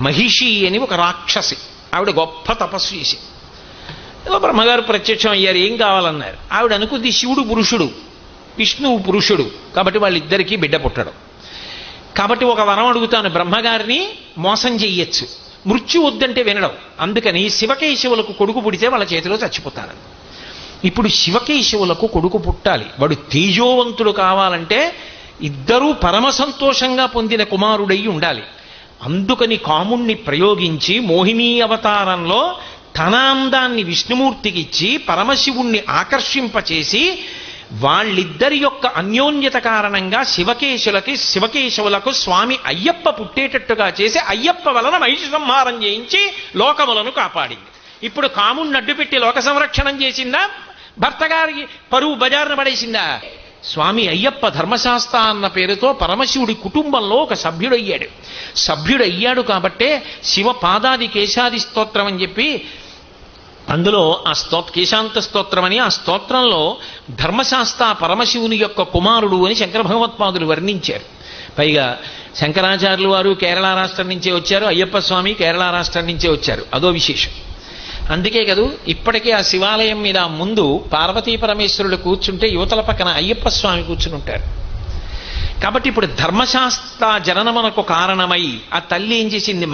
మహిషి అని ఒక రాక్షసి, ఆవిడ గొప్ప తపస్సు చేసి బ్రహ్మగారు ప్రత్యక్షం అయ్యారు. ఏం కావాలన్నారు. ఆవిడ అనుకుంది శివుడు పురుషుడు, విష్ణువు పురుషుడు, కాబట్టి వాళ్ళిద్దరికీ బిడ్డ పుట్టడం. కాబట్టి ఒక వరం అడుగుతాను, బ్రహ్మగారిని మోసం చెయ్యొచ్చు, మృత్యు వద్దంటే వినడం. అందుకని శివకేశవులకు కొడుకు పుడితే వాళ్ళ చేతిలో చచ్చిపోతానని. ఇప్పుడు శివకేశవులకు కొడుకు పుట్టాలి, వాడు తేజోవంతుడు కావాలంటే ఇద్దరూ పరమ సంతోషంగా పొందిన కుమారుడై ఉండాలి. అందుకని కాముణ్ణి ప్రయోగించి మోహినీ అవతారంలో తన అందాన్ని విష్ణుమూర్తికి ఇచ్చి పరమశివుణ్ణి ఆకర్షింపచేసి వాళ్ళిద్దరి యొక్క అన్యోన్యత కారణంగా శివకేశవులకు స్వామి అయ్యప్ప పుట్టేటట్టుగా చేసి అయ్యప్ప వలన మహిషి సంహారం చేయించి లోకములను కాపాడింది. ఇప్పుడు కాముణ్ణి అడ్డుపెట్టి లోక సంరక్షణం చేసిందా, భర్త గారికి పరువు బజారున పడేసిందా? స్వామి అయ్యప్ప ధర్మశాస్త్ర అన్న పేరుతో పరమశివుడి కుటుంబంలో ఒక సభ్యుడయ్యాడు కాబట్టే శివ పాదాది కేశాది స్తోత్రం అని చెప్పి అందులో ఆ కేశాంత స్తోత్రం అని, ఆ స్తోత్రంలో ధర్మశాస్త్ర పరమశివుని యొక్క కుమారుడు అని శంకర భగవత్పాదులు వర్ణించారు. పైగా శంకరాచార్యులు వారు కేరళ రాష్ట్రం నుంచే వచ్చారు, అయ్యప్ప స్వామి కేరళ రాష్ట్రం నుంచే వచ్చారు, అదో విశేషం. అందుకే కదూ ఇప్పటికే ఆ శివాలయం మీద ముందు పార్వతీ పరమేశ్వరుడు కూర్చుంటే యువతల పక్కన అయ్యప్ప స్వామి కూర్చుని ఉంటారు. కాబట్టి ఇప్పుడు ధర్మశాస్త్ర జననమునకు కారణమై ఆ తల్లి ఏం చేసింది,